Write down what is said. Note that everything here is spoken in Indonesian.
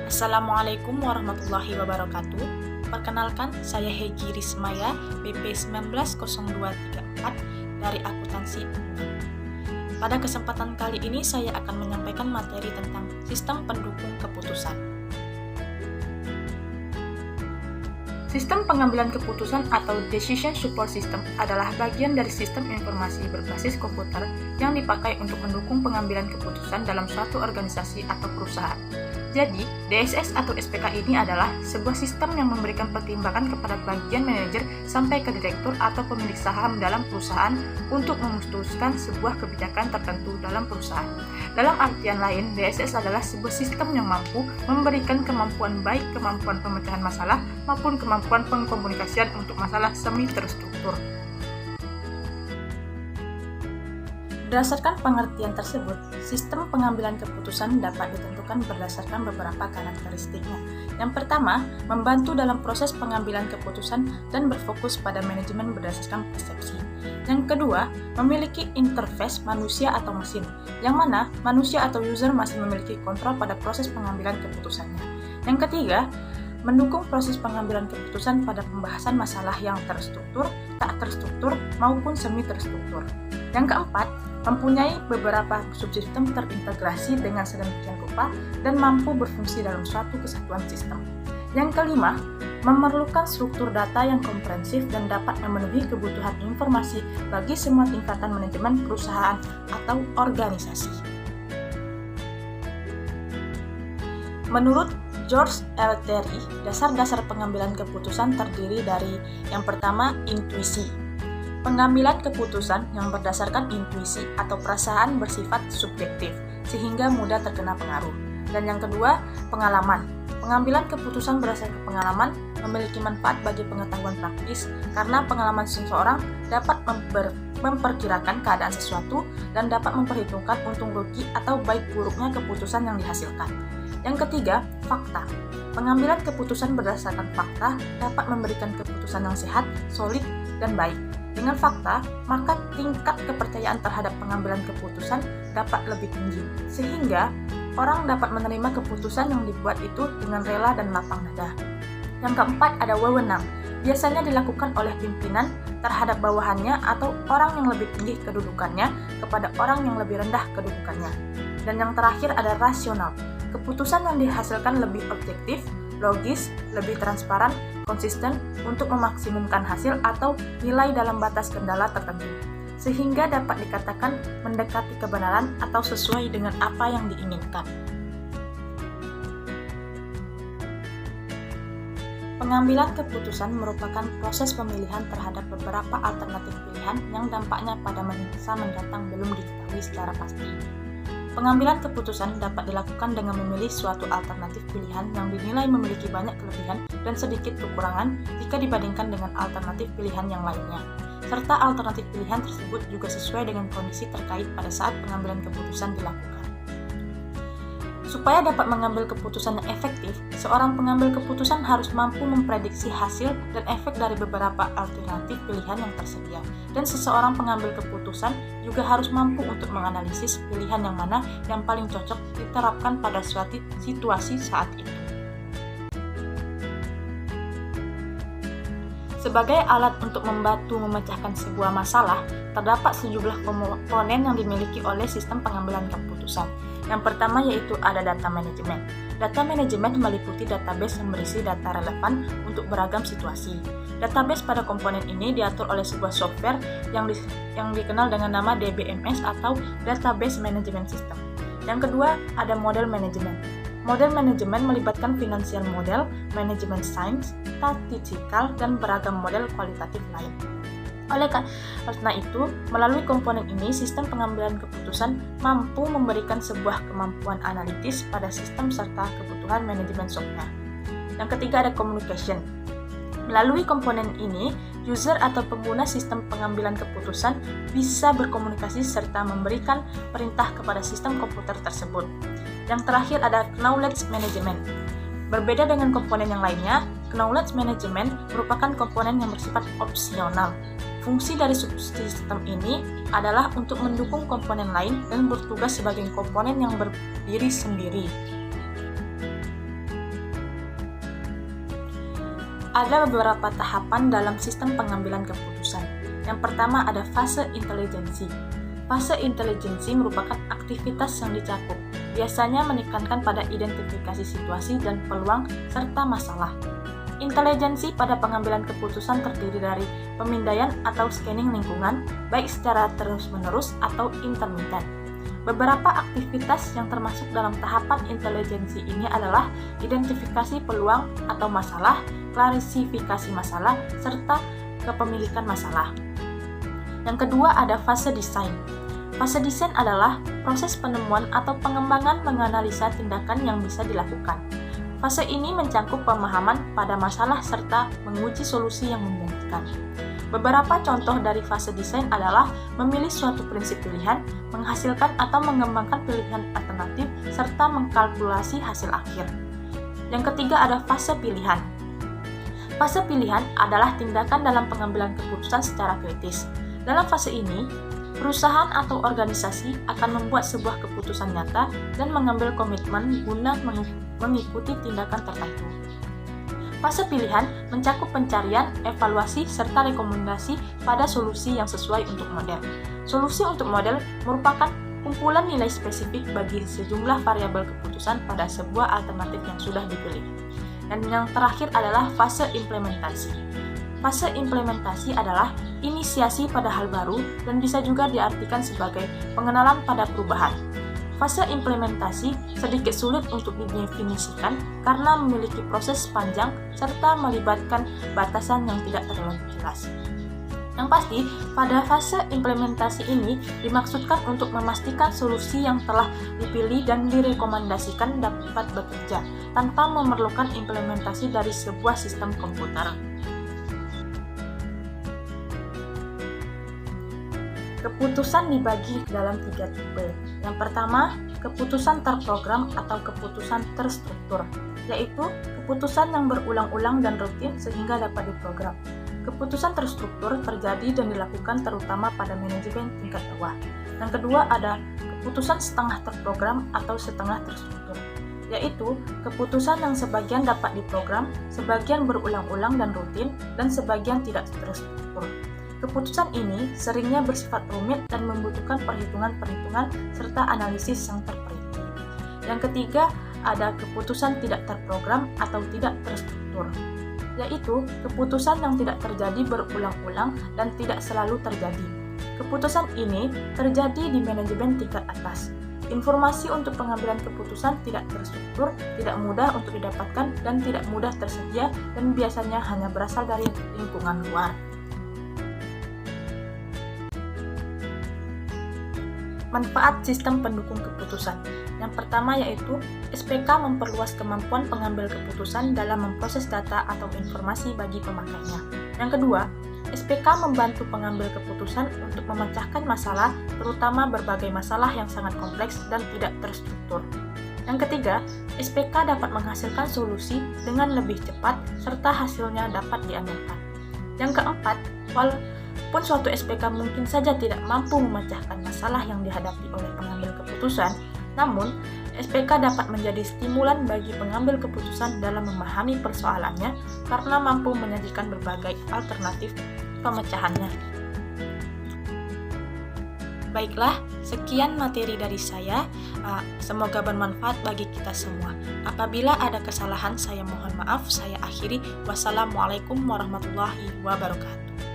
Assalamualaikum warahmatullahi wabarakatuh. Perkenalkan, saya Hegi Rismaya, BP 190234 dari Akuntansi. Pada kesempatan kali ini saya akan menyampaikan materi tentang sistem pendukung keputusan. Sistem pengambilan keputusan atau Decision Support System adalah bagian dari sistem informasi berbasis komputer yang dipakai untuk mendukung pengambilan keputusan dalam suatu organisasi atau perusahaan. Jadi, DSS atau SPK ini adalah sebuah sistem yang memberikan pertimbangan kepada bagian manajer sampai ke direktur atau pemilik saham dalam perusahaan untuk memutuskan sebuah kebijakan tertentu dalam perusahaan. Dalam artian lain, DSS adalah sebuah sistem yang mampu memberikan kemampuan baik kemampuan pemecahan masalah maupun kemampuan pengkomunikasian untuk masalah semi terstruktur. Berdasarkan pengertian tersebut, sistem pengambilan keputusan dapat ditentukan berdasarkan beberapa karakteristiknya. Yang pertama, membantu dalam proses pengambilan keputusan dan berfokus pada manajemen berdasarkan persepsi. Yang kedua, memiliki interface manusia atau mesin, yang mana manusia atau user masih memiliki kontrol pada proses pengambilan keputusannya. Yang ketiga, mendukung proses pengambilan keputusan pada pembahasan masalah yang terstruktur, tak terstruktur, maupun semi terstruktur. Yang keempat, mempunyai beberapa subsistem terintegrasi dengan sedemikian rupa dan mampu berfungsi dalam suatu kesatuan sistem. Yang kelima, memerlukan struktur data yang komprehensif dan dapat memenuhi kebutuhan informasi bagi semua tingkatan manajemen perusahaan atau organisasi. Menurut George L. Terry, dasar-dasar pengambilan keputusan terdiri dari yang pertama, intuisi. Pengambilan keputusan yang berdasarkan intuisi atau perasaan bersifat subjektif, sehingga mudah terkena pengaruh. Dan yang kedua, pengalaman. Pengambilan keputusan berdasarkan pengalaman memiliki manfaat bagi pengetahuan praktis karena pengalaman seseorang dapat memperkirakan keadaan sesuatu dan dapat memperhitungkan untung rugi atau baik buruknya keputusan yang dihasilkan. Yang ketiga, fakta. Pengambilan keputusan berdasarkan fakta dapat memberikan keputusan yang sehat, solid, dan baik. Dengan fakta, maka tingkat kepercayaan terhadap pengambilan keputusan dapat lebih tinggi, sehingga orang dapat menerima keputusan yang dibuat itu dengan rela dan lapang dada. Yang keempat, ada wewenang. Biasanya dilakukan oleh pimpinan terhadap bawahannya atau orang yang lebih tinggi kedudukannya kepada orang yang lebih rendah kedudukannya. Dan yang terakhir, ada rasional. Keputusan yang dihasilkan lebih objektif, logis, lebih transparan, konsisten untuk memaksimumkan hasil atau nilai dalam batas kendala tertentu, sehingga dapat dikatakan mendekati kebenaran atau sesuai dengan apa yang diinginkan. Pengambilan keputusan merupakan proses pemilihan terhadap beberapa alternatif pilihan yang dampaknya pada masa mendatang belum diketahui secara pasti. Pengambilan keputusan dapat dilakukan dengan memilih suatu alternatif pilihan yang dinilai memiliki banyak kelebihan dan sedikit kekurangan jika dibandingkan dengan alternatif pilihan yang lainnya, serta alternatif pilihan tersebut juga sesuai dengan kondisi terkait pada saat pengambilan keputusan dilakukan. Supaya dapat mengambil keputusan yang efektif, seorang pengambil keputusan harus mampu memprediksi hasil dan efek dari beberapa alternatif pilihan yang tersedia. Dan seseorang pengambil keputusan juga harus mampu untuk menganalisis pilihan yang mana yang paling cocok diterapkan pada suatu situasi saat itu. Sebagai alat untuk membantu memecahkan sebuah masalah, terdapat sejumlah komponen yang dimiliki oleh sistem pengambilan keputusan. Yang pertama yaitu ada data manajemen. Data manajemen meliputi database yang berisi data relevan untuk beragam situasi. Database pada komponen ini diatur oleh sebuah software yang dikenal dengan nama DBMS atau Database Management System. Yang kedua, ada model manajemen. Model manajemen melibatkan financial model, manajemen sains, statistikal, dan beragam model kualitatif lain. Oleh karena itu, melalui komponen ini, sistem pengambilan keputusan mampu memberikan sebuah kemampuan analitis pada sistem serta kebutuhan manajemen software. Yang ketiga, ada communication. Melalui komponen ini, user atau pengguna sistem pengambilan keputusan bisa berkomunikasi serta memberikan perintah kepada sistem komputer tersebut. Yang terakhir, ada knowledge management. Berbeda dengan komponen yang lainnya, knowledge management merupakan komponen yang bersifat opsional. Fungsi dari subsistem ini adalah untuk mendukung komponen lain dan bertugas sebagai komponen yang berdiri sendiri. Ada beberapa tahapan dalam sistem pengambilan keputusan. Yang pertama ada fase intelijensi. Fase intelijensi merupakan aktivitas yang dicakup, biasanya menekankan pada identifikasi situasi dan peluang serta masalah. Intelijensi pada pengambilan keputusan terdiri dari pemindaian atau scanning lingkungan, baik secara terus-menerus atau intermiten. Beberapa aktivitas yang termasuk dalam tahapan intelijensi ini adalah identifikasi peluang atau masalah, klarifikasi masalah, serta kepemilikan masalah. Yang kedua ada fase desain. Fase desain adalah proses penemuan atau pengembangan menganalisa tindakan yang bisa dilakukan. Fase ini mencakup pemahaman pada masalah serta menguji solusi yang memungkinkan. Beberapa contoh dari fase desain adalah memilih suatu prinsip pilihan, menghasilkan atau mengembangkan pilihan alternatif, serta mengkalkulasi hasil akhir. Yang ketiga ada fase pilihan. Fase pilihan adalah tindakan dalam pengambilan keputusan secara kritis. Dalam fase ini, perusahaan atau organisasi akan membuat sebuah keputusan nyata dan mengambil komitmen guna mengikuti tindakan tertentu. Fase pilihan mencakup pencarian, evaluasi, serta rekomendasi pada solusi yang sesuai untuk model. Solusi untuk model merupakan kumpulan nilai spesifik bagi sejumlah variabel keputusan pada sebuah alternatif yang sudah dipilih. Dan yang terakhir adalah fase implementasi. Fase implementasi adalah inisiasi pada hal baru dan bisa juga diartikan sebagai pengenalan pada perubahan. Fase implementasi sedikit sulit untuk didefinisikan karena memiliki proses panjang serta melibatkan batasan yang tidak terlalu jelas. Yang pasti, pada fase implementasi ini dimaksudkan untuk memastikan solusi yang telah dipilih dan direkomendasikan dapat bekerja tanpa memerlukan implementasi dari sebuah sistem komputer. Keputusan dibagi dalam 3 tipe. Yang pertama, keputusan terprogram atau keputusan terstruktur, yaitu keputusan yang berulang-ulang dan rutin sehingga dapat diprogram. Keputusan terstruktur terjadi dan dilakukan terutama pada manajemen tingkat bawah. Yang kedua ada keputusan setengah terprogram atau setengah terstruktur, yaitu keputusan yang sebagian dapat diprogram, sebagian berulang-ulang dan rutin, dan sebagian tidak terstruktur. Keputusan ini seringnya bersifat rumit dan membutuhkan perhitungan-perhitungan serta analisis yang terperinci. Yang ketiga, ada keputusan tidak terprogram atau tidak terstruktur, yaitu keputusan yang tidak terjadi berulang-ulang dan tidak selalu terjadi. Keputusan ini terjadi di manajemen tingkat atas. Informasi untuk pengambilan keputusan tidak terstruktur, tidak mudah untuk didapatkan, dan tidak mudah tersedia, dan biasanya hanya berasal dari lingkungan luar. Manfaat sistem pendukung keputusan. Yang pertama yaitu SPK memperluas kemampuan pengambil keputusan dalam memproses data atau informasi bagi pemakainya. Yang kedua, SPK membantu pengambil keputusan untuk memecahkan masalah, terutama berbagai masalah yang sangat kompleks dan tidak terstruktur. Yang ketiga, SPK dapat menghasilkan solusi dengan lebih cepat serta hasilnya dapat diandalkan. Yang keempat, walaupun suatu SPK mungkin saja tidak mampu memecahkan masalah yang dihadapi oleh pengambil keputusan, namun SPK dapat menjadi stimulan bagi pengambil keputusan dalam memahami persoalannya karena mampu menyajikan berbagai alternatif pemecahannya. Baiklah, sekian materi dari saya. Semoga bermanfaat bagi kita semua. Apabila ada kesalahan, saya mohon maaf. Saya akhiri. Wassalamualaikum warahmatullahi wabarakatuh.